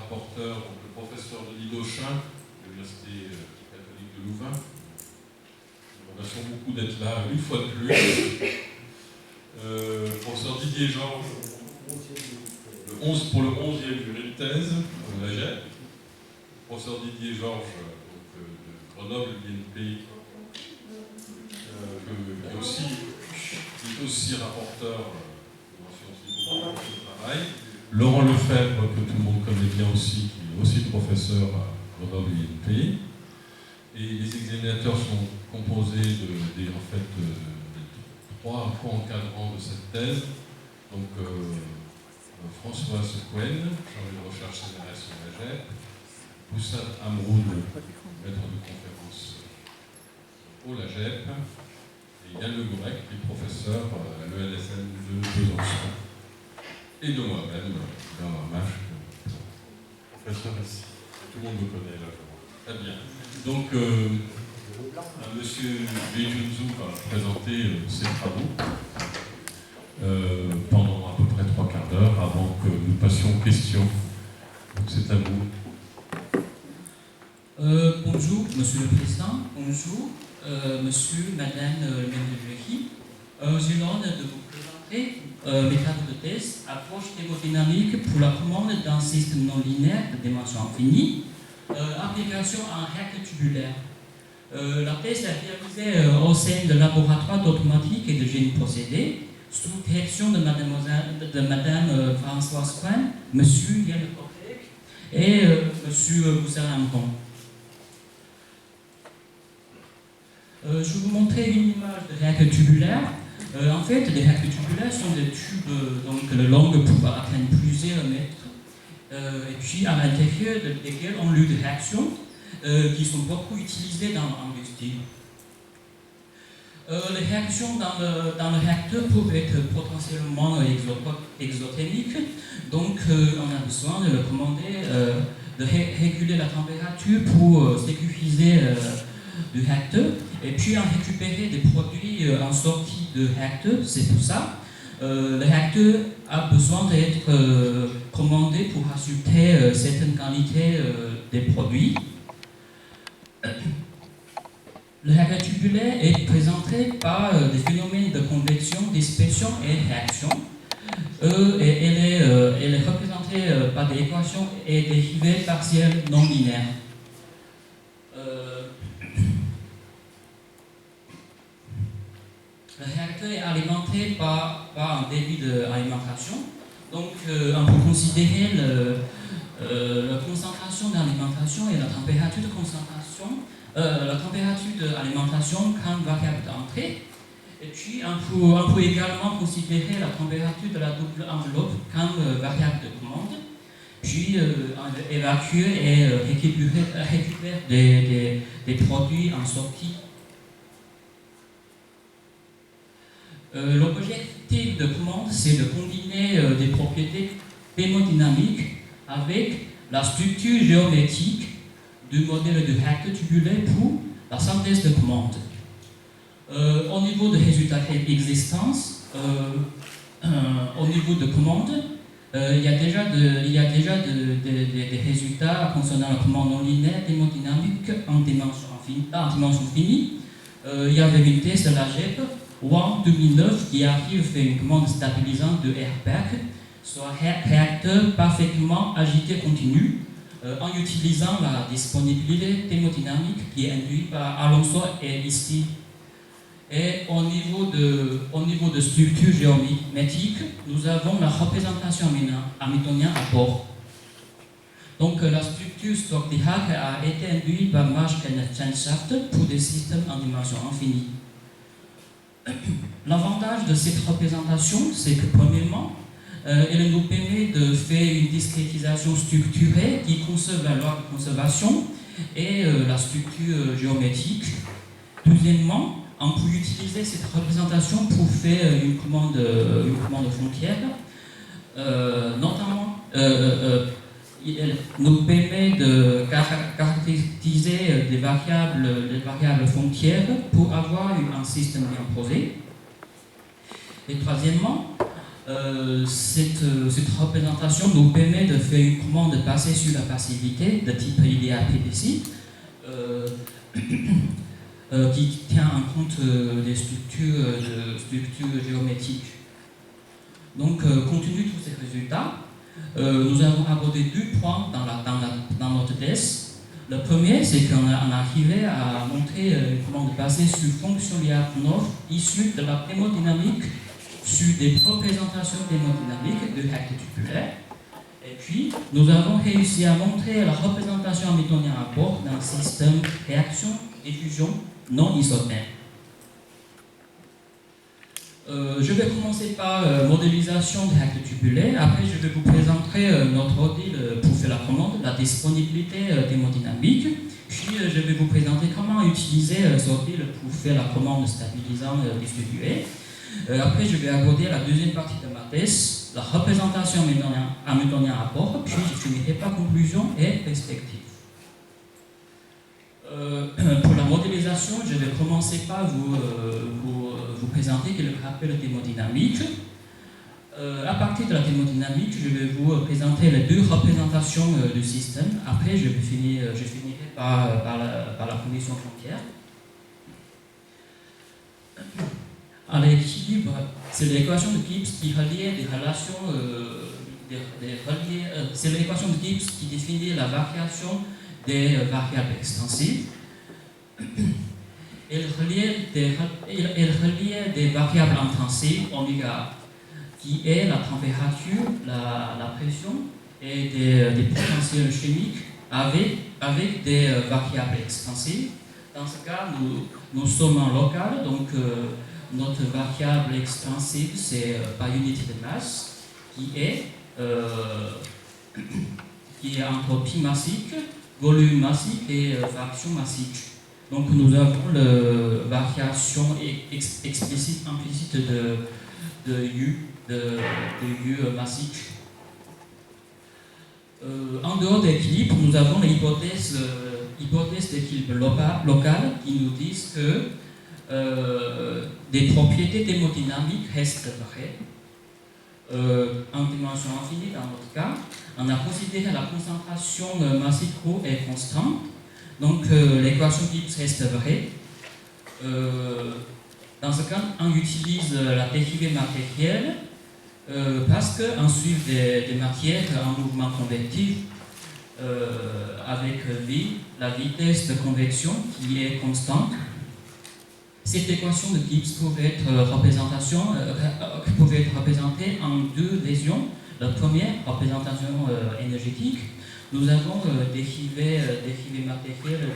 rapporteur, donc, le professeur Denis Dauchin, de l'Université catholique de Louvain. Nous remercions beaucoup d'être là une fois de plus. Professeur Didier Georges, pour le 11e jury de thèse, la GEP. Professeur Didier Georges, de Grenoble, l'INP, qui est aussi rapporteur de Sciences Po du travail. Laurent Lefebvre, que tout le monde connaît bien aussi, qui est aussi professeur à Grenoble INP. Et les examinateurs sont composés de trois co-encadrants de cette thèse. Donc Françoise Cohen, chargée de recherche CNRS sur la GEP, Poussat Amroun, maître de conférence au LAGEP, et Yann Le Gourec, qui est professeur à l'ELSN de Besançon. Et de moi-même, Bernard Mach, professeur ici. Tout le monde me connaît là, je vois. Très bien. Donc, monsieur Beijunzu va présenter ses travaux pendant à peu près 3 quarts d'heure avant que nous passions aux questions. Donc, c'est à vous. Bonjour, Monsieur le Président. Bonjour, Monsieur, Madame Mendelvecchi. J'ai l'honneur de vous présenter mes travaux de thèse, approche thermodynamique pour la commande d'un système non linéaire de dimension infinie, application à un rectangle tubulaire. La thèse est réalisée au sein de laboratoire d'automatique et de génie procédé, sous direction de Madame Françoise Cohen, Monsieur Yann Le Gourec et Monsieur Poussat Amroun. Je vais vous montrer une image de réacteur tubulaire. En fait, les réacteurs tubulaires sont des tubes donc, de longue pouvant atteindre plusieurs mètres, et puis à l'intérieur desquels on a eu des réactions qui sont beaucoup utilisées dans l'industrie. Les réactions dans le réacteur peuvent être potentiellement exothermiques, donc on a besoin de le commander, de réguler la température pour sécuriser du réacteur et puis en récupérer des produits en sortie de réacteur. C'est pour ça le réacteur a besoin d'être commandé pour assurer certaines qualités des produits. Le réacteur tubulaire est présenté par des phénomènes de convection, dispersion et réaction. Elle est représentée par des équations et dérivées partielles non linéaires. Le réacteur est alimenté par un débit d'alimentation. Donc, on peut considérer la concentration d'alimentation et la température de concentration, la température d'alimentation comme variable d'entrée. Et puis, on peut également considérer la température de la double enveloppe comme variable de commande. Puis, on évacue et récupère des produits en sortie. L'objectif de commande, c'est de combiner des propriétés thermodynamiques avec la structure géométrique du modèle de réacteur tubulaire pour la synthèse de commande. Au niveau des résultats d'existence, au niveau de commande, il y a déjà des résultats concernant la commande non linéaire thermodynamique en dimension finie. Il y avait une thèse de la GEP WAN 2009 qui arrive à faire une commande stabilisante de RPEC, soit réacteur parfaitement agité continu, en utilisant la disponibilité thermodynamique qui est induite par Alonso et ici. Et au niveau de structure géométrique, nous avons la représentation hamiltonienne à bord. Donc la structure Stokes-Dirac a été induite par Marsh-Kenneth-Shaft pour des systèmes en dimension infinie. L'avantage de cette représentation, c'est que premièrement, elle nous permet de faire une discrétisation structurée qui conserve la loi de conservation et la structure géométrique. Deuxièmement, on peut utiliser cette représentation pour faire une commande frontière, notamment elle nous permet de caractériser des variables frontières pour avoir un système bien posé. Et troisièmement, Cette représentation nous permet de faire une commande basée sur la passivité de type IDEA PPC qui tient en compte des structures géométriques. Donc, compte tenu de tous ces résultats, nous avons abordé deux points dans notre thèse. Le premier, c'est qu'on a arrivé à montrer une commande basée sur fonction Lyapunov issue de la thermodynamique sur des représentations thermodynamiques de actes tubulaires. Et puis, nous avons réussi à montrer la représentation hamiltonienne à bord d'un système réaction-diffusion non isotherme. Je vais commencer par modélisation des actes tubulaires. Après, je vais vous présenter notre ordi pour faire la commande, la disponibilité thermodynamique. Puis, je vais vous présenter comment utiliser ce ordi pour faire la commande stabilisant distribuée. Après, je vais aborder la deuxième partie de ma thèse, la représentation hamiltonienne à bord. Puis, je finirai par conclusion et perspective. Pour la modélisation, je vais commencer par vous présenter le rappel thermodynamique. À partir de la thermodynamique, je vais vous présenter les deux représentations du système. Après, je finirai par la condition frontière. À l'équilibre, c'est l'équation de Gibbs qui relie des relations, c'est l'équation de Gibbs qui définit la variation des variables extensives. Elle reliait des variables intensives, oméga, qui est la température, la pression et des potentiels chimiques avec des variables extensives. Dans ce cas, nous sommes en local, donc notre variable extensive, c'est par unité de masse, qui est entropie massique, volume massique et fraction massique. Donc nous avons la variation explicite, implicite de U massique. En dehors de l'équilibre, nous avons l'hypothèse d'équilibre local qui nous disent que des propriétés thermodynamiques restent vraies. En dimension infinie, dans notre cas, on a considéré la concentration massique ρ est constante, donc l'équation Gibbs reste vraie. Dans ce cas, on utilise la dérivée matérielle parce qu'on suit des matières en mouvement convectif avec V, la vitesse de convection qui est constante. Cette équation de Gibbs pouvait être représentée en deux versions. La première, représentation énergétique, nous avons dérivé matérielle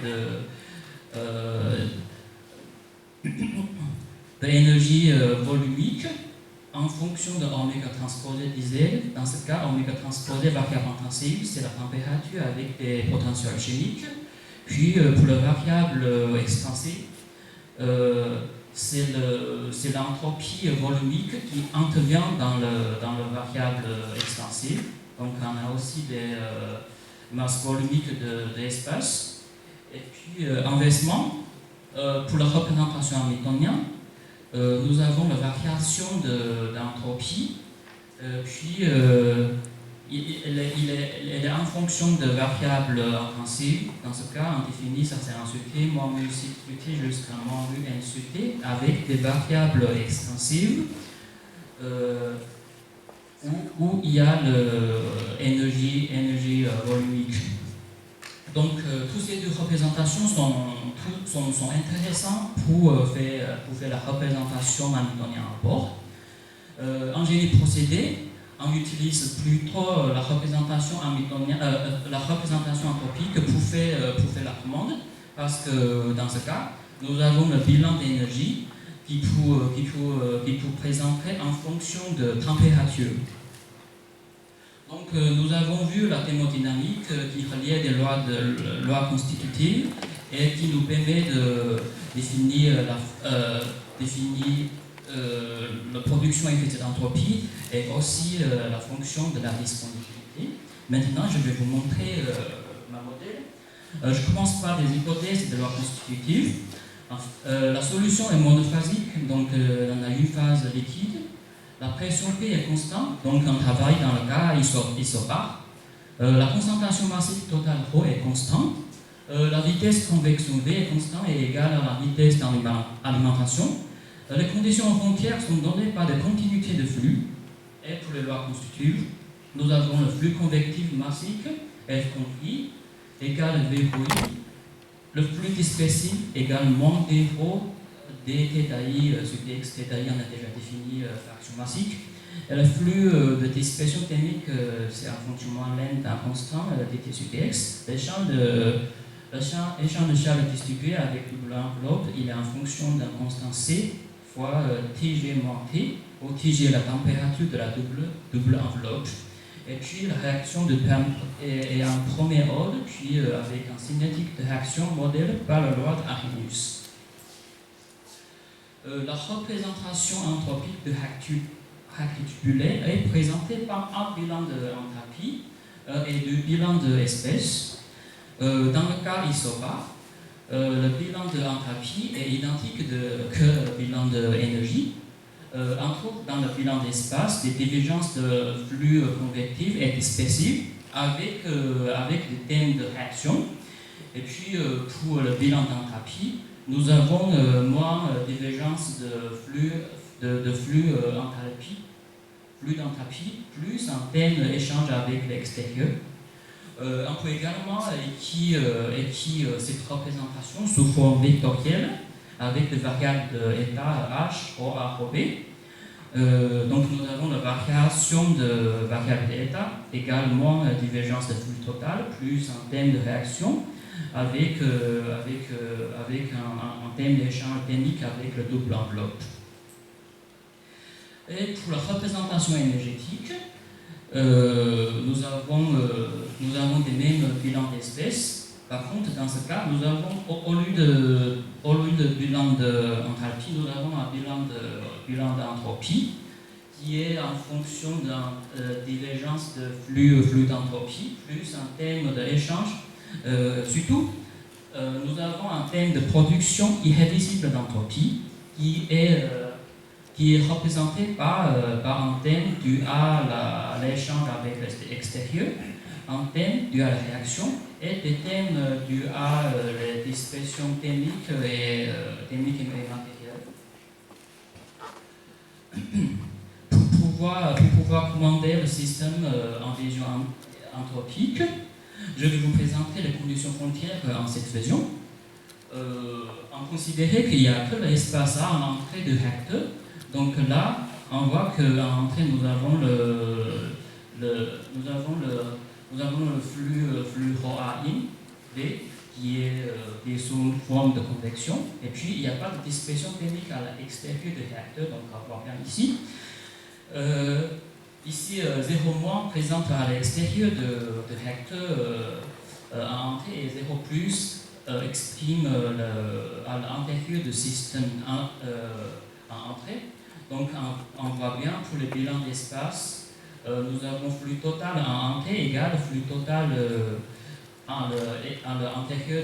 de l'énergie volumique en fonction de oméga transposé d'Z. Dans ce cas, oméga transposé variable intensive, c'est la température avec des potentiels chimiques. Puis pour la variable extensive, c'est l'entropie volumique qui intervient dans la variable extensive. Donc on a aussi des masses volumiques de l'espace. Et puis inversement, pour la représentation hamiltonienne, nous avons la variation d'entropie. Puis elle est en fonction de variables intensives. Dans ce cas, on définit ça c'est un T, moins mu T jusqu'à moins mu n sur T avec des variables extensives où il y a l'énergie volumique. Donc, toutes ces deux représentations sont intéressantes pour faire la représentation hamiltonienne à bord. En génie procédé, on utilise plutôt la représentation anthropique pour faire la commande, parce que dans ce cas, nous avons le bilan d'énergie qui peut présenter en fonction de température. Donc nous avons vu la thermodynamique qui reliait des lois constitutives et qui nous permet de définir la production effective d'entropie et aussi la fonction de la disponibilité. Maintenant, je vais vous montrer ma modèle. Je commence par des hypothèses de lois constitutives. La solution est monophasique, donc on a une phase liquide. La pression P est constante, donc on travaille dans le cas isobare. La concentration massive totale ρ est constante. La vitesse convection V est constante et égale à la vitesse d'alimentation. Les conditions frontières sont données par des continuités de flux. Et pour les lois constitutives, nous avons le flux convectif massique, F compris, égale V pour I. Le flux dispersif égale moins D ρ, D θi sur dx θi, on a déjà défini fraction massique. Et le flux de dispersion thermique, c'est un fonctionnement lent d'un constant, dt sur dx. L'échange de charge distribué avec double enveloppe, il est en fonction d'un constant C fois Tg moins T, où Tg est la température de la double enveloppe. Et puis la réaction est en premier ordre, puis avec un cinétique de réaction modèle par la loi d'Arrhenius. La représentation anthropique de réacteur tubulaire est présentée par un bilan d'enthalpie et deux bilans d'espèce. Dans le cas isobare, le bilan d'enthalpie est identique que le bilan d'énergie. Entre autres, dans le bilan d'espace, des divergences de flux convectifs et dispersifs avec des thèmes de réaction. Et puis, pour le bilan d'enthalpie, nous avons moins divergence de flux d'enthalpie, plus un thème d'échange avec l'extérieur. On peut également écrire cette représentation sous forme vectorielle avec des variables d'état H, O, A, O, B. Donc nous avons la variation de variable d'état égale moins divergence de flux total plus un thème de réaction avec un thème d'échange thermique avec le double enveloppe. Et pour la représentation énergétique, nous avons des mêmes bilans d'espèces. Par contre, dans ce cas, nous avons, au lieu de bilan d'enthalpie, nous avons un bilan d'entropie qui est en fonction d'une divergence de flux d'entropie plus un thème d'échange. Surtout, nous avons un thème de production irréversible d'entropie qui est représenté par un thème dû à l'échange avec l'extérieur, un thème dû à la réaction et des thèmes dus à la dispersion thermique et matérielle. Pour pouvoir commander le système en vision anthropique, je vais vous présenter les conditions frontières en cette vision. On considère qu'il n'y a que l'espace A en entrée du réacteur. Donc là, on voit qu'en entrée, nous avons le flux ρA in, V, qui est sous une forme de convection. Et puis, il n'y a pas de dispersion thermique à l'extérieur du réacteur, donc on va voir bien ici. Ici, 0- présente à l'extérieur du réacteur en entrée et 0+ exprime à l'intérieur du système en entrée. Donc, on voit bien pour le bilan d'espace, nous avons flux total en entrée égal flux total à l'intérieur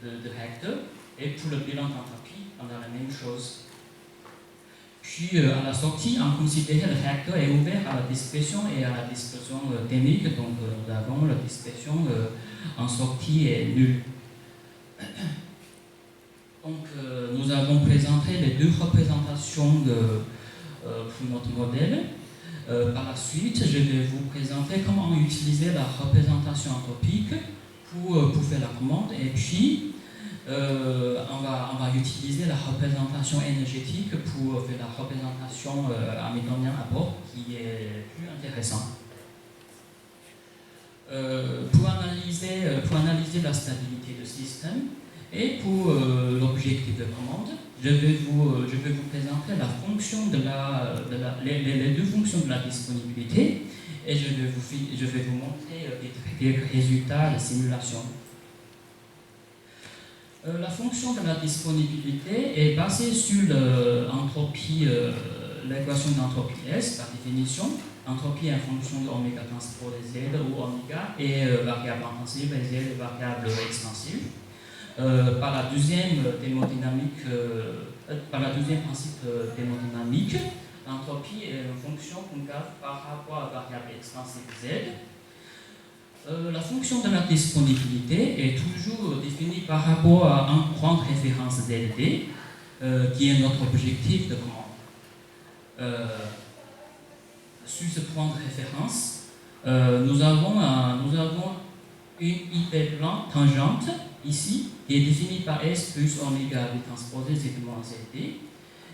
de réacteur. Et pour le bilan d'entropie, on a la même chose. Puis à la sortie, on considère que le réacteur est ouvert à la dispersion et à la dispersion thermique. Donc nous avons la dispersion en sortie est nulle. Donc nous avons présenté les deux représentations pour notre modèle. Par la suite, je vais vous présenter comment utiliser la représentation anthropique pour faire la commande. Et puis, on va utiliser la représentation énergétique pour faire la représentation hamiltonienne à bord, qui est plus intéressante. Pour analyser la stabilité du système et pour l'objectif de commande, je vais vous présenter la fonction les deux fonctions de la disponibilité et je vais vous montrer des résultats de simulation. La fonction de la disponibilité est basée sur l'équation d'entropie S par définition. Entropie est en fonction de oméga transport Z où oméga est variable intensive et Z est variable expansive. Par la deuxième principe thermodynamique, l'entropie est une fonction concave par rapport à la variable extensive Z. La fonction de la disponibilité est toujours définie par rapport à un point de référence ZD, qui est notre objectif de commande. Sur ce point de référence, nous avons une IP plan tangente ici, qui est définie par S plus oméga V transposé Z moins ZD.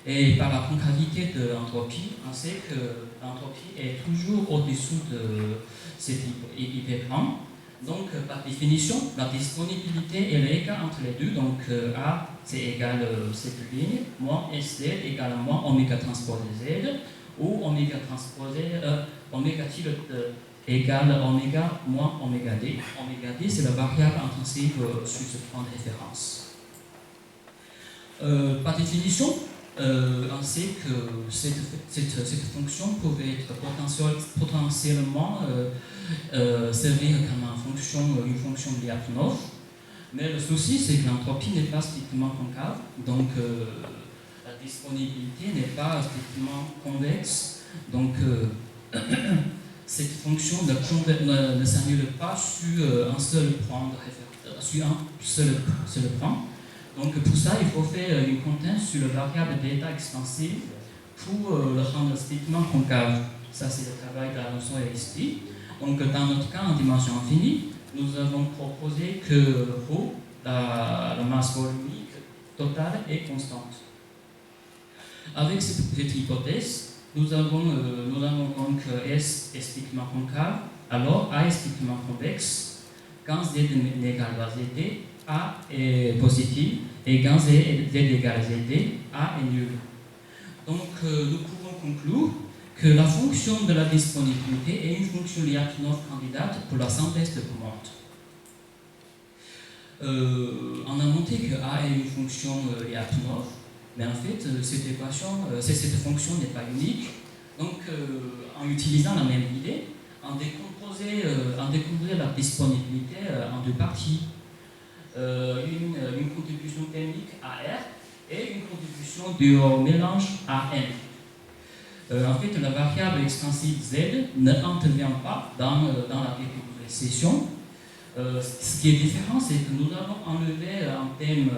Et par la concavité de l'entropie, on sait que l'entropie est toujours au-dessous de cet IP plan. Donc, par définition, la disponibilité elle est égale entre les deux. Donc, A, c'est égal cette ligne, moins SZ égale moins oméga transposé Z, ou oméga transposé, oméga tilde égale oméga moins oméga D. Oméga D, c'est la variable intensive sur ce point de référence. Par définition, on sait que cette fonction pouvait être potentiellement servir comme une fonction de Lyapunov, mais le souci c'est que l'entropie n'est pas strictement concave, donc la disponibilité n'est pas strictement convexe, donc cette fonction ne s'annule pas sur un seul point de référence, sur un seul point. Donc pour ça, il faut faire une contrainte sur la variable d'état extensive pour le rendre strictement concave. Ça, c'est le travail de la notion LST. Donc dans notre cas en dimension infinie, nous avons proposé que ρ, la masse volumique totale, est constante. Avec cette hypothèse, nous avons donc S est strictement concave, alors A est strictement convexe. Quand Z n'est égal à ZD, A est positif, et quand Z égale ZD, A est nul. Donc nous pouvons conclure que la fonction de la disponibilité est une fonction Lyapunov candidate pour la synthèse de commande. On a montré que A est une fonction Lyapunov, mais en fait cette fonction n'est pas unique. Donc en utilisant la même idée, on décomposait la disponibilité en deux parties. Une contribution thermique AR et une contribution du mélange AN. En fait, la variable extensive Z n'intervient pas dans la décomposition. Ce qui est différent, c'est que nous allons enlever un thème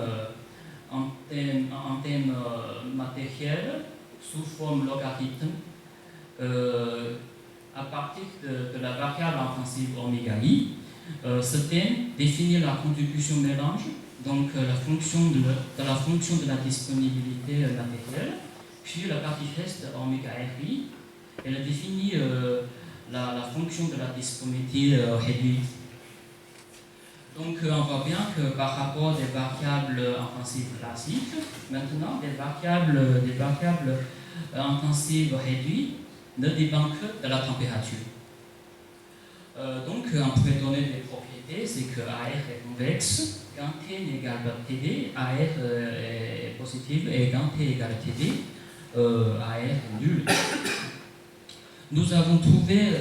matériel sous forme logarithme à partir de la variable intensive oméga I. Ce thème définit la contribution mélange, donc la fonction de la disponibilité matérielle, puis la partie reste oméga RI, elle définit la fonction de la disponibilité réduite. Donc on voit bien que par rapport des variables intensives classiques, maintenant des variables intensives réduites ne dépendent que de la température. Donc on pourrait donner des propriétés, c'est que AR est convexe, quand T égale à TD, AR est positif, et quand T égale à TD, AR est nul. Nous avons trouvé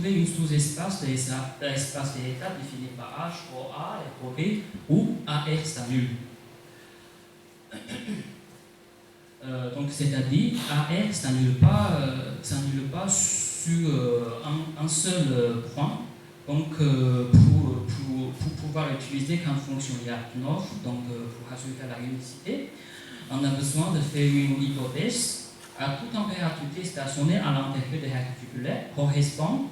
une sous-espace de l'espace de l'état défini par H, rho A et rho B, où AR s'annule. Donc c'est-à-dire AR s'annule pas sur un seul point. Donc pour pouvoir l'utiliser comme fonction Lyapunov, donc pour assurer la unicité, on a besoin de faire une hypothèse. À toute température stationnée à l'intérieur des réticulaires correspond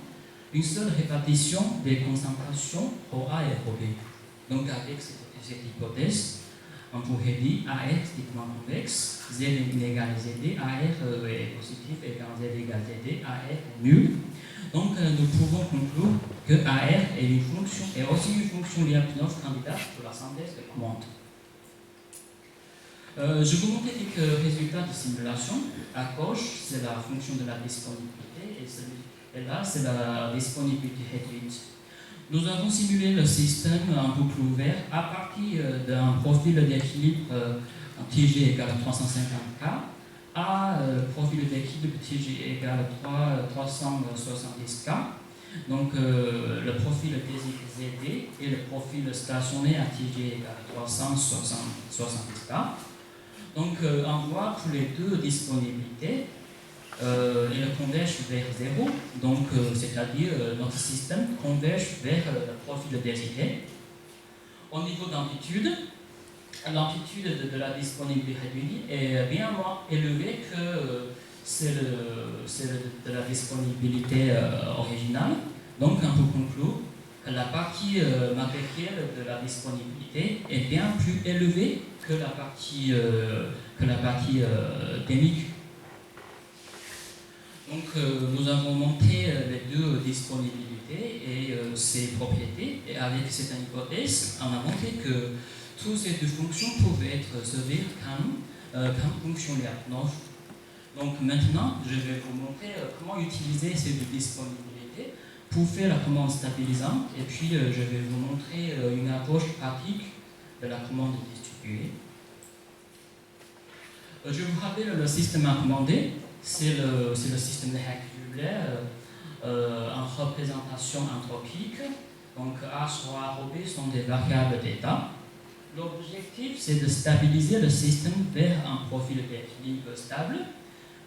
une seule répartition des concentrations ρ A et ρ B. Donc avec cette hypothèse, on pourrait dire AR strictement convexe, Z égale à ZD, AR est positif et quand Z égale à ZD, AR est nul. Donc nous pouvons conclure que AR est aussi une fonction Lyapunov candidate pour la synthèse de commande. Je vous montre quelques résultats de simulation. À gauche, c'est la fonction de la disponibilité et là, c'est la disponibilité réduite. Nous avons simulé le système en boucle ouverte à partir d'un profil d'équilibre TG égale à 350K à profil d'équilibre TG égale à 370K. Donc le profil ZD et le profil stationnaire à TG égale à 370K. Donc on voit pour les deux disponibilités elle converge vers 0, donc c'est-à-dire notre système converge vers le profil désiré. Au niveau d'amplitude, l'amplitude de la disponibilité réduite est bien moins élevée que celle de la disponibilité originale. Donc on peut conclure que la partie matérielle de la disponibilité est bien plus élevée que la partie thermique. Donc nous avons monté les deux disponibilités et ses propriétés, et avec cette hypothèse, on a montré que toutes ces deux fonctions pouvaient être servies comme fonctions Lyapunov. Donc maintenant, je vais vous montrer comment utiliser ces deux disponibilités pour faire la commande stabilisante, et puis je vais vous montrer une approche pratique de la commande distribuée. Je vous rappelle le système à commander. C'est le système de Hecke-Hubler en représentation anthropique. Donc A sur A sur B sont des variables d'état. L'objectif, c'est de stabiliser le système vers un profil d'équilibre stable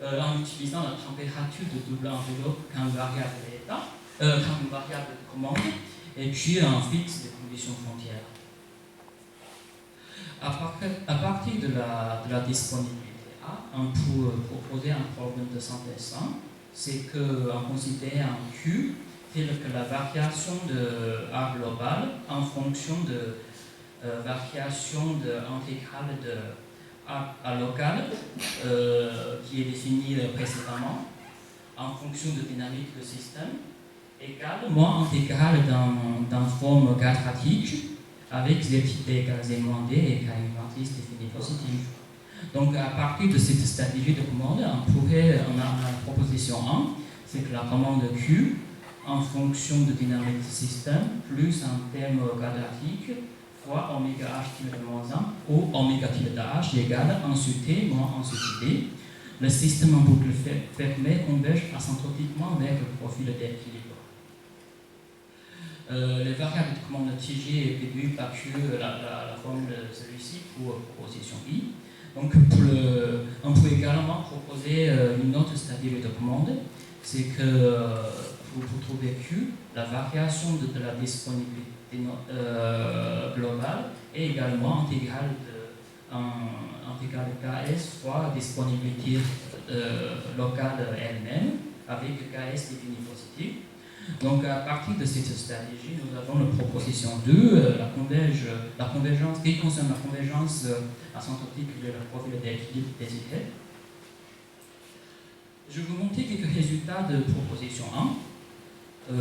en utilisant la température de double enveloppe comme variable d'état, comme une variable de commande, et puis on fixe des conditions frontières. À partir de la disponibilité, on peut proposer un problème de synthèse simple, c'est qu'on considère un Q tel que la variation de A global en fonction de variation de intégrale de A local qui est définie précédemment en fonction de dynamique du système égale moins intégrale dans forme quadratique avec z égale z moins d et k une matrice définie positive. Donc à partir de cette stabilité de commande, on a la proposition 1, c'est que la commande Q en fonction de dynamique du système plus un terme quadratique fois oméga h tilde moins 1 ou oméga tilde h égale 1 sur t moins 1 sur t. Le système en boucle fermée converge asymptotiquement vers le profil d'équilibre. Les variables de commande TG est réduite par Q, la forme de celui-ci pour proposition I. Donc on peut également proposer une autre stabilité de commande, c'est que pour trouver Q, la variation de la disponibilité globale est également intégrale de Ks fois disponibilité locale elle-même avec Ks défini positif. Donc à partir de cette stratégie, nous avons la proposition 2, la convergence qui concerne la convergence asymptotique de la profil d'équilibre désiré. Je vais vous montrer quelques résultats de proposition 1.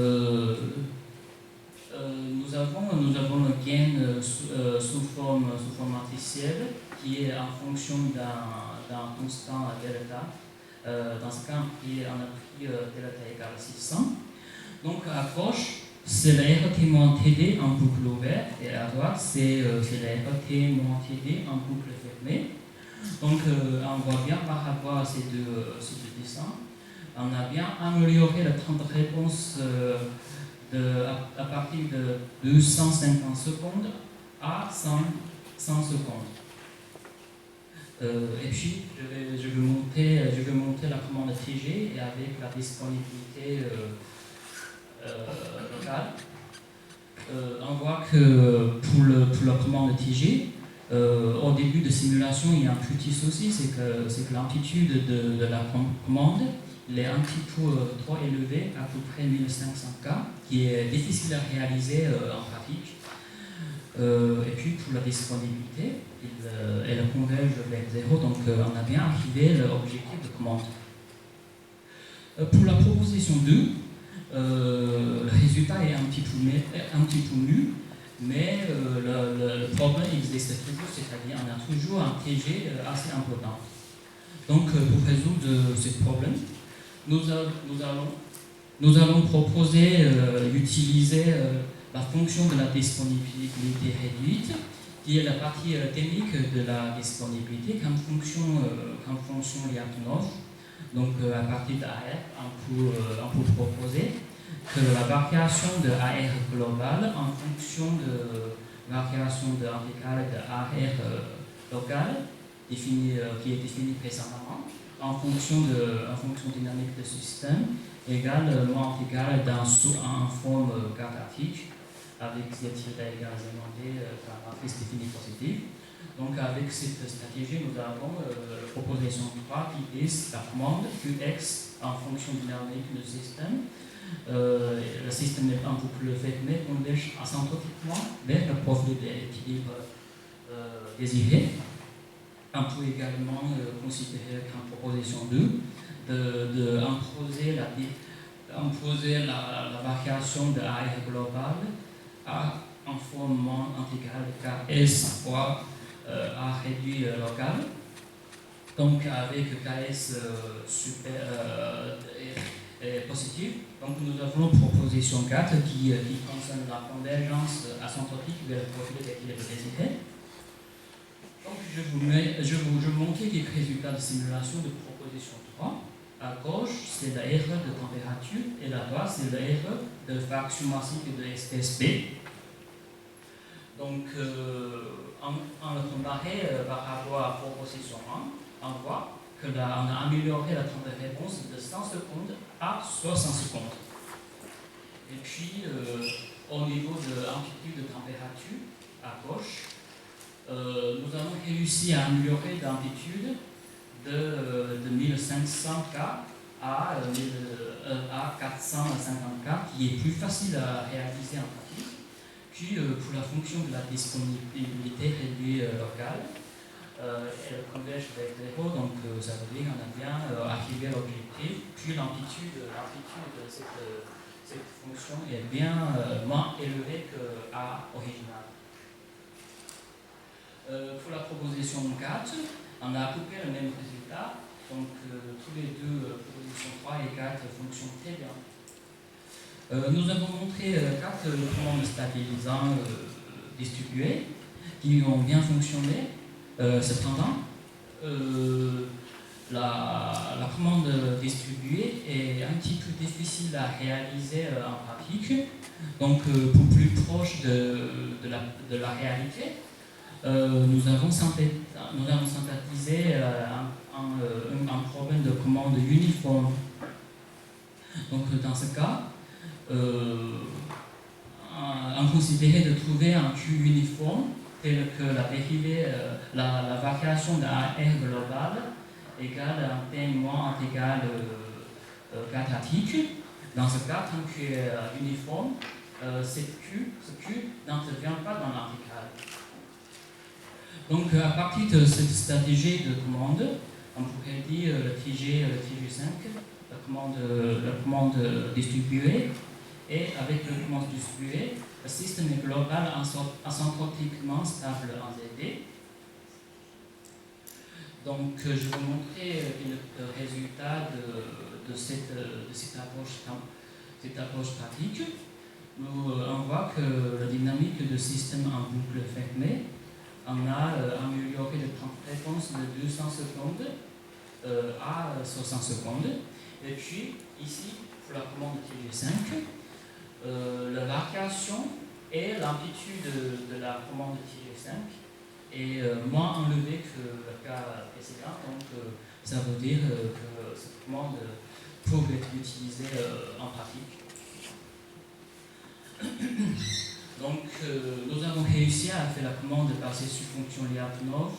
Nous avons le gain sous forme matricielle qui est en fonction d'un constant delta. Dans ce cas, on a pris delta égale 600. Donc à gauche, c'est la RT moins TD en boucle ouverte, et à droite, c'est la RT moins TD en boucle fermée. Donc on voit bien par rapport à ces deux dessins, on a bien amélioré le temps de réponse à partir de 250 secondes à 100 secondes. Et puis, je vais monter la commande TG et avec la disponibilité locale. On voit que pour la commande TG, au début de simulation, il y a un petit souci, c'est que l'amplitude de la commande elle est un petit peu trop élevée, à peu près 1500 K, qui est difficile à réaliser en pratique. Et puis pour la disponibilité, elle converge vers 0, donc on a bien arrivé à l'objectif de commande. Pour la proposition 2, le résultat est un petit peu nul, mais le problème existe toujours, c'est-à-dire on a toujours un TG assez important. Donc pour résoudre ce problème, nous allons proposer d'utiliser la fonction de la disponibilité réduite, qui est la partie technique de la disponibilité comme fonction Lyapunov. Donc à partir d'AR, on peut proposer que la variation de AR globale en fonction de variation de intégrale de AR locale qui est définie précédemment, en fonction dynamique de système égale moins égale en forme quadratique avec z tilde égale z moins d par matrice définie positive. Donc avec cette stratégie, nous avons la proposition 3 qui est la commande Qx en fonction dynamique du système. Le système est un boucle fermée, converge asymptotiquement vers le profil d'équilibre désiré. On peut également considérer qu'en proposition 2 d'imposer la variation de AR global en forme moins intégrale KS fois A réduit local. Donc avec KS positif. Donc nous avons une proposition 4 qui concerne la convergence asymptotique vers le profil d'équilibre désiré. Donc je vous montrer quelques résultats de simulation de proposition 3. À gauche, c'est l'erreur de température et à droite, c'est l'erreur de fraction massive de espèce B. Donc, en le comparé par rapport à la proposition 1, on voit qu'on a amélioré la temps de réponse de 100 secondes à 60 secondes. Et puis, au niveau de l'amplitude de température, à gauche, nous avons réussi à améliorer l'amplitude de 1500 K à 450 K, qui est plus facile à réaliser en pratique. Puis, pour la fonction de la disponibilité réduite locale, elle converge vers 0, donc ça veut dire qu'on a bien arrivé à l'objectif. Puis l'amplitude de cette fonction est bien moins élevée qu'à original. Pour la proposition 4, on a à peu près le même résultat. Donc, tous les deux, propositions 3 et 4, fonctionnent très bien. Nous avons montré 4 commandes stabilisants distribués qui ont bien fonctionné. Cependant, la commande distribuée est un petit peu difficile à réaliser en pratique. Donc, pour plus proche de la réalité, nous avons synthétisé un problème de commande uniforme. Donc, dans ce cas, on considérait de trouver un Q uniforme tel que la dérivée, la variation de AR globale égale un T moins intégrale quadratique. Dans ce cas, tant que uniforme, ce Q n'intervient pas dans l'intégrale. Donc, à partir de cette stratégie de commande, on pourrait dire le TG, le TG5, la commande distribuée, et avec la commande distribuée, le système est global asymptotiquement stable en ZD. Donc, je vais vous montrer le résultat de cette approche pratique. On voit que la dynamique de système en boucle fermée, on a amélioré le temps de réponse de 200 secondes à 60 secondes. Et puis, ici, pour la commande TG5, la variation et l'amplitude de la commande TG5 est moins enlevée que le cas précédent. Donc, ça veut dire que cette commande peut être utilisée en pratique. Donc, nous avons réussi à faire la commande basée sur fonction Lyapunov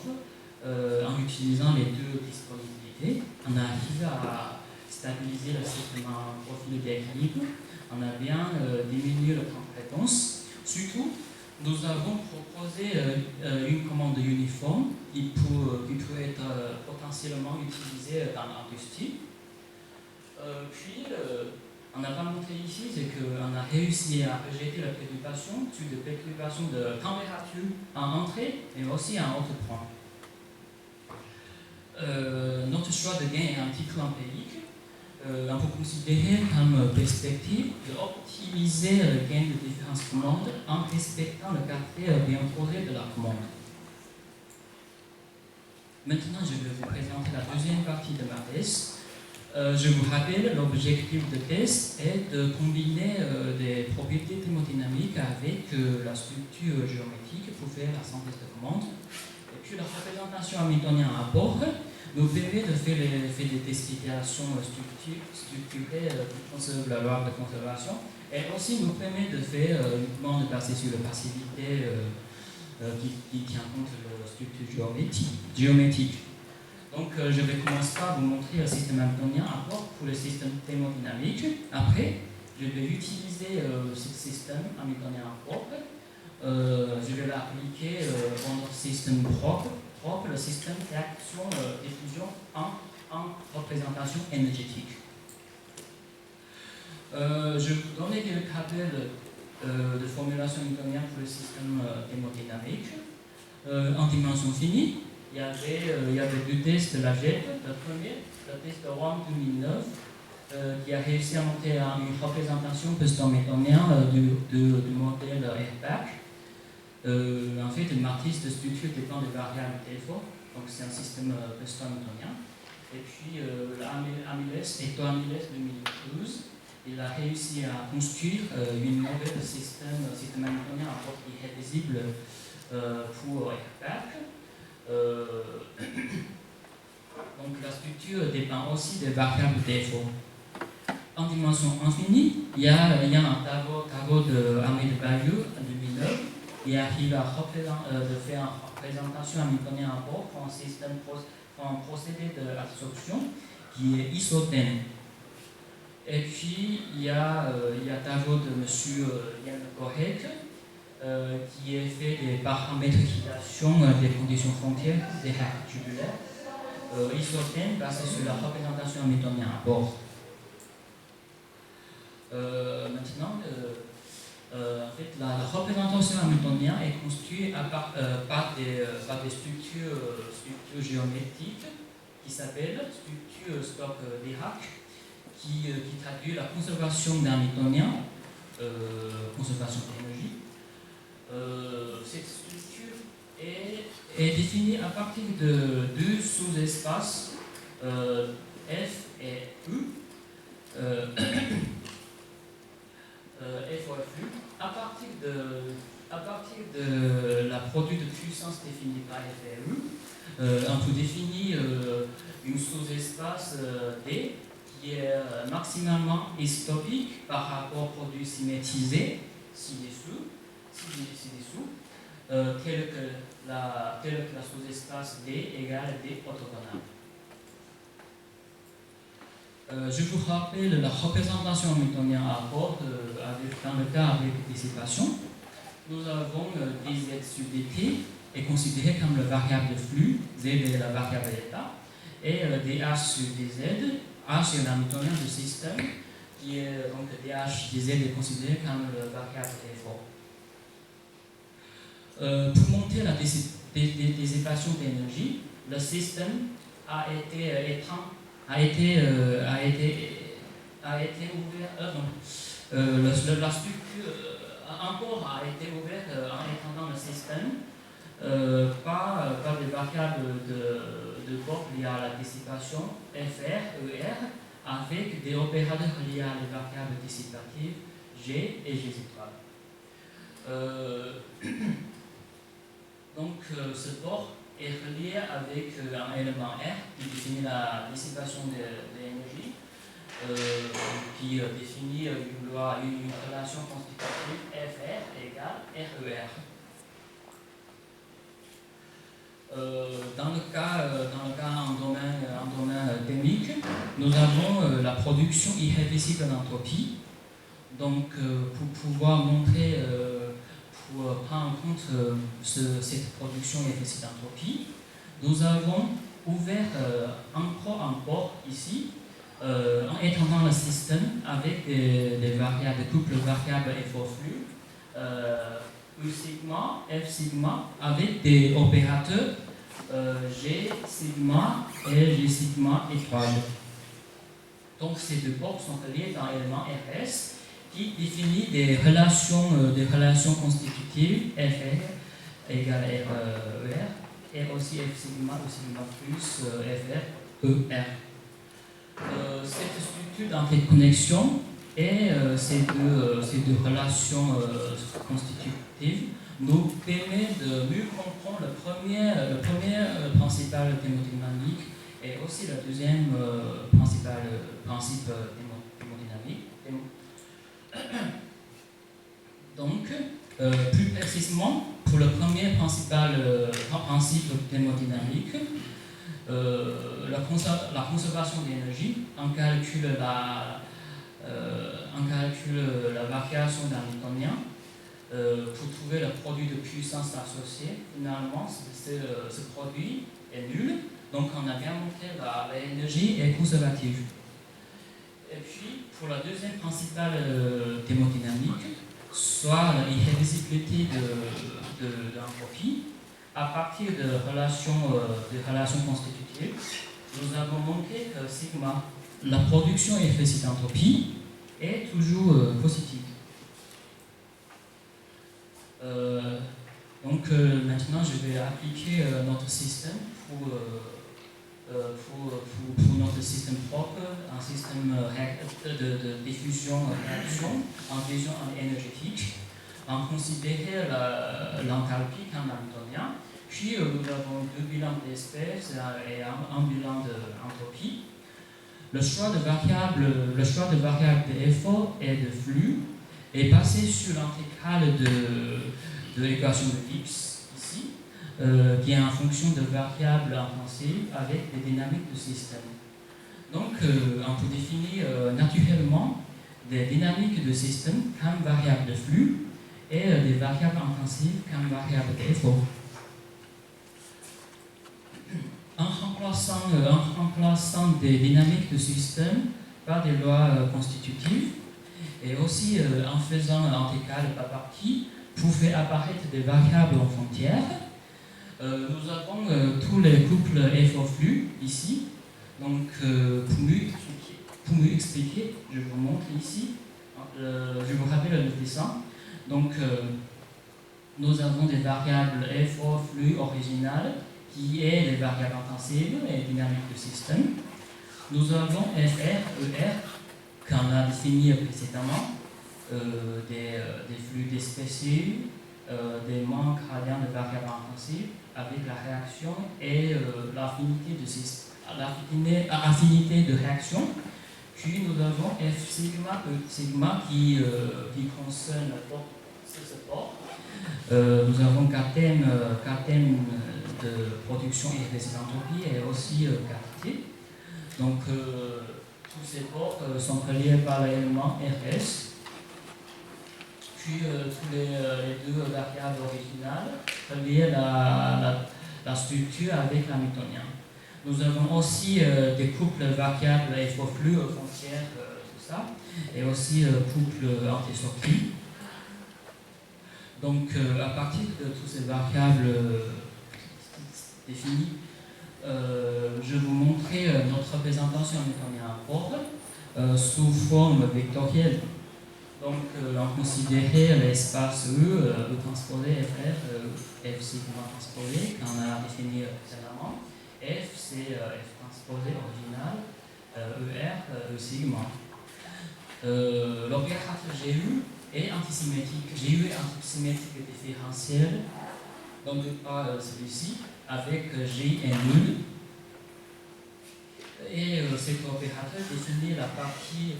en utilisant les deux disponibilités. On a arrivé à stabiliser le système en profil d'équilibre. On a bien diminué le temps de réponse. Surtout, nous avons proposé une commande uniforme qui peut être potentiellement utilisée dans l'industrie. Puis, on n'a pas montré ici, c'est qu'on a réussi à rejeter la perturbation sur des perturbations de température en entrée, mais aussi en autre point. Notre choix de gain est un petit peu empirique. On peut considérer comme perspective d'optimiser le gain de différence commande en respectant le caractère bien posé de la commande. Maintenant, je vais vous présenter la deuxième partie de ma thèse. Je vous rappelle, l'objectif de thèse est de combiner des propriétés thermodynamiques avec la structure géométrique pour faire la synthèse de commande. Et puis la représentation hamiltonienne à bord nous permet de faire des spécifications structurées qui conservent la loi de conservation et aussi nous permet de faire uniquement de passer sur la passivité qui tient compte de la structure géométrique. Donc je vais commencer par vous montrer le système hamiltonien à bord pour le système thermodynamique. Après, je vais utiliser ce système hamiltonien propre. Je vais l'appliquer dans notre système propre, le système réaction-diffusion en représentation énergétique. Je vais vous donner quelques tabelles de formulation hamiltonienne pour le système thermodynamique. En dimension finie, il y avait deux tests de la JET. Le premier, le test de Rouen 2009, qui a réussi à monter à une représentation hamiltonienne du modèle airbag. En fait, une matrice de structure dépend des variables défaut, donc c'est un système hamiltonien. Et puis, Amiles, Hector Amiles 2012, il a réussi à construire une nouvelle système hamiltonien à bord irréduisible pour airbag. Donc la structure dépend aussi des variables défaut. En dimension infinie, il y a un tableau de Ahmed Bayou en 2009 qui arrive à faire une représentation hamiltonienne à bord pour un procédé d'absorption qui est isotène. Et puis il y a un tableau de M. Yann Correc qui est fait des paramétrifications des conditions frontières des règles tubulaires isotènes basées sur la représentation hamiltonienne à bord. Maintenant, en fait, la représentation hamiltonienne est construite par des structures géométriques qui s'appellent structures Stokes-Dirac, qui traduit la conservation d'hamiltonien, conservation d'énergie. Cette structure est définie à partir de deux sous-espaces F et U. F ou FU, à partir de la produit de puissance définie par F et U, on peut définir une sous-espace D qui est maximalement isotopique par rapport au produit symétrisé ci-dessous, tel que la sous-espace D égale D orthogonale. Je vous rappelle la représentation hamiltonienne à bord dans le cas avec dissipation. Nous avons dz sur dt est considéré comme la variable de flux, z est la variable d'état, et dh sur dz, h est l'hamiltonien du système, qui est donc dh dz est considéré comme la variable d'effort. Pour monter la dissipation d'énergie, le système a été ouvert, la structure encore a été ouverte en étendant le système par des variables de bord liées à la dissipation FR, ER, avec des opérateurs liés à les variables dissipatives G et G étoile. Donc ce bord est relié avec un élément R qui définit la dissipation de l'énergie, qui définit une relation constitutive FR égale RER. Dans le cas en domaine thermique, nous avons la production irréversible d'entropie. Donc pour pouvoir montrer pour prendre en compte cette production irréversible d'entropie, nous avons ouvert encore un port ici, en étendant le système avec des variables, des couples variables F au flux, U sigma, F sigma, avec des opérateurs G sigma et G sigma étoile. Donc ces deux ports sont reliés dans l'élément RS, qui définit des relations constitutives FR égale RER et aussi F sigma ou sigma plus FR ER. Cette structure d'interconnexion et ces deux relations constitutives nous permet de mieux comprendre le premier principal thermodynamique et aussi le deuxième principal principe thermodynamique. Donc, plus précisément, pour le premier principal principe thermodynamique, la conservation d'énergie, on calcule la variation d'Hamiltonien pour trouver le produit de puissance associé. Finalement, ce produit est nul, donc on a bien montré l'énergie est conservative. Et puis, pour la deuxième principale thermodynamique, soit l'irréversibilité de l'entropie, à partir de relations constitutives, nous avons montré que sigma, la production implicite d'entropie, est toujours positive. Donc maintenant, je vais appliquer notre système pour notre système propre, un système de diffusion-réaction en fusion énergétique, en considérant l'enthalpie comme hamiltonien. Puis nous avons deux bilans d'espèces et un bilan d'entropie. Le choix de variable de effort et de flux est basé sur l'intégrale de l'équation de Gibbs, ici, qui est en fonction de variables intensives avec des dynamiques de système. Donc, on peut définir naturellement des dynamiques de système comme variables de flux et des variables intensives comme variables d'effort. En remplaçant des dynamiques de système par des lois constitutives et aussi en faisant l'intégrale par partie pour faire apparaître des variables en frontière, nous avons tous les couples effort-flux ici. Donc, pour mieux expliquer, je vous montre ici, je vous rappelle le dessin. Donc, nous avons des variables effort-flux originales qui est les variables intensives et dynamiques du système. Nous avons FR, ER, qu'on a défini précédemment, des flux d'espèces, des manques gradients de variables intensives avec la réaction et l'affinité de réaction. Puis nous avons F sigma, E sigma qui concerne ce port. Nous avons 4 thèmes de production et d'entropie et aussi quantité. Donc tous ces ports sont reliés par l'élément RS. Puis tous les deux variables originales reliées à la structure avec l'hamiltonien. Nous avons aussi des couples variables effort-flux, frontières, tout ça, et aussi couples anti-sorties. Donc, à partir de toutes ces variables définies, je vais vous montrer notre représentation hamiltonienne propre sous forme vectorielle. Donc, on considérait l'espace E transposé FR, F sigma transposé, qu'on a défini précédemment. F, c'est F transposé original, ER, E sigma. L'opérateur GU est antisymétrique. GU est antisymétrique différentiel, donc par celui-ci, avec G est nul. Et cet opérateur définit la partie,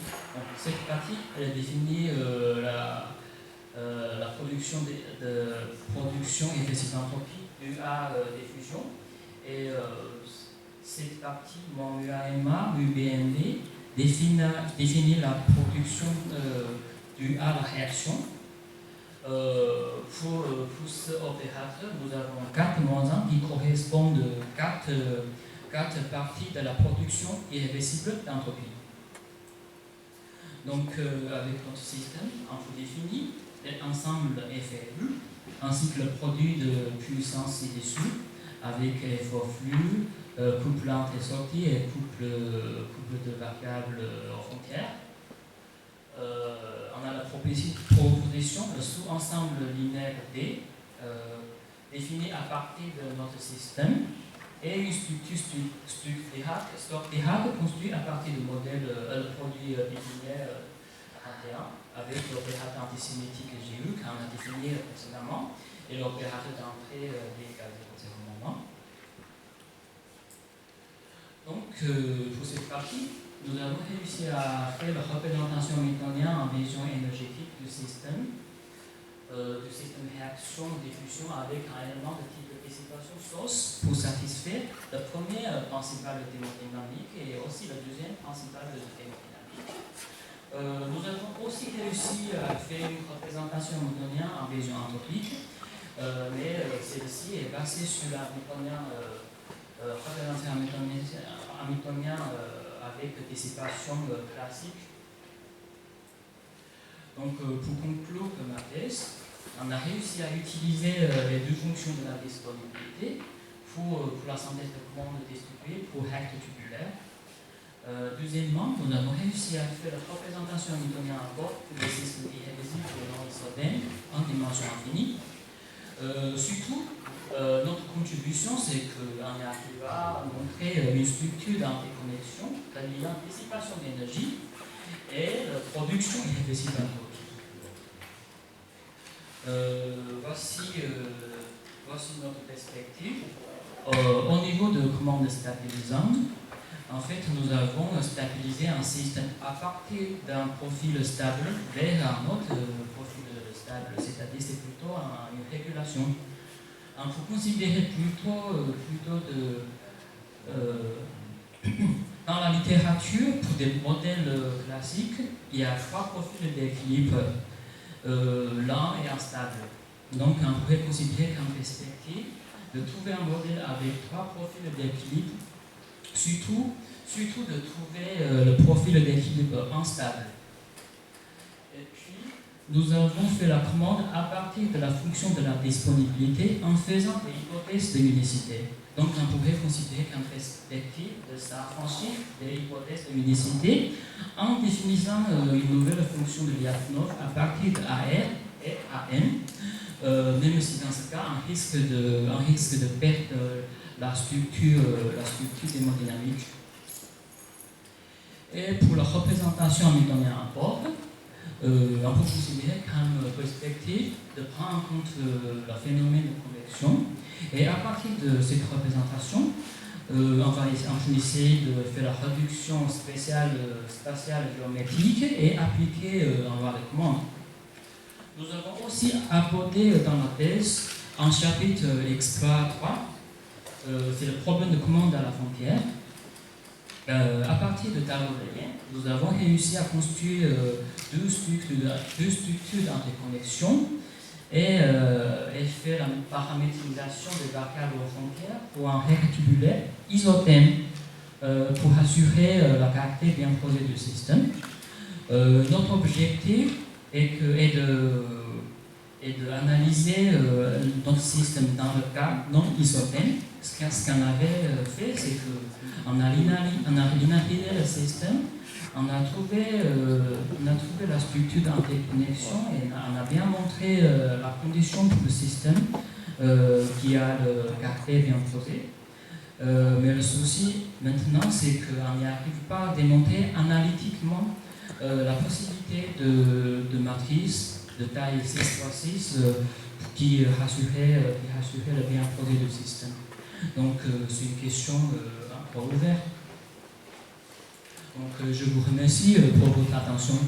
cette partie elle définit la production de production implicite d'entropie UA diffusion. Et cette partie, mon UAMA, UBND, définit la production du A la réaction. Pour ce opérateur, nous avons 4 -1 qui correspondent à 4 parties de la production irréversible d'entropie. Donc, avec notre système, on peut définir l'ensemble FRU, ainsi que le produit de puissance ci-dessous, avec effort-flux, couple entrée-sortie et couple de variables frontières. On a la proposition, le sous-ensemble linéaire D, défini à partir de notre système, et une structure stochastique construite à partir du modèle produit binaire 41, avec l'opérateur antisymétrique GU qu'on a défini précédemment, et l'opérateur d'entrée D égale 0,0 moment. Donc, que pour cette partie, nous avons réussi à faire la représentation hamiltonienne en vision énergétique du système réaction diffusion avec un élément de type de dissipation source pour satisfaire le premier principal de thermodynamique et aussi le deuxième principal de thermodynamique. Nous avons aussi réussi à faire une représentation hamiltonienne en vision entropique, mais celle-ci est basée sur la représentation hamiltonienne avec dissipation classique. Donc, pour conclure ma thèse, on a réussi à utiliser les deux fonctions de la disponibilité pour la synthèse de commandes distribuées pour rectes tubulaires. Deuxièmement, nous avons réussi à faire la représentation hamiltonienne à bord pour les systèmes irréversibles non isothermes en dimension infinie. Surtout, notre contribution, c'est qu'on arrive à montrer une structure d'interconnexion alliant dissipation d'énergie et la production irréversible d'entropie. Voici notre perspective. Au niveau de commandes stabilisantes, en fait, nous avons stabilisé un système à partir d'un profil stable vers un autre profil stable, c'est-à-dire c'est plutôt une régulation. Il faut considérer plutôt dans la littérature, pour des modèles classiques, il y a trois profils d'équilibre, lent et instable. Donc, on pourrait considérer comme perspective de trouver un modèle avec trois profils d'équilibre, surtout de trouver le profil d'équilibre instable. Et puis, nous avons fait la commande à partir de la fonction de la disponibilité en faisant des hypothèses de unicité. Donc, on pourrait considérer comme perspective de s'affranchir des hypothèses de unicité en définissant une nouvelle fonction de Lyapunov à partir de AR et AN, même si dans ce cas, un risque de perdre la structure thermodynamique. Et pour la représentation hamiltonienne à bord, on peut considérer comme perspective de prendre en compte le phénomène de convection. Et à partir de cette représentation, on va essayer de faire la réduction spatiale géométrique et appliquer les commandes. Nous avons aussi abordé dans la thèse un chapitre exploratoire 3, c'est le problème de commande à la frontière. À partir de tableaux de lien, nous avons réussi à construire deux structures d'interconnexion et faire la paramétrisation des variables aux frontières pour un rectangulaire isotherme pour assurer la caractère bien posée du système. Notre objectif est d'analyser notre système dans le cas non isotherme. Ce qu'on avait fait, c'est qu'on a linéarisé le système, on a trouvé la structure d'interconnexion et on a bien montré la condition pour le système qui a le caractère bien posé. Mais le souci maintenant, c'est qu'on n'y arrive pas à démontrer analytiquement la possibilité de matrice de taille 6x6 qui rassurait le bien posé du système. Donc c'est une question encore ouverte. Donc je vous remercie pour votre attention.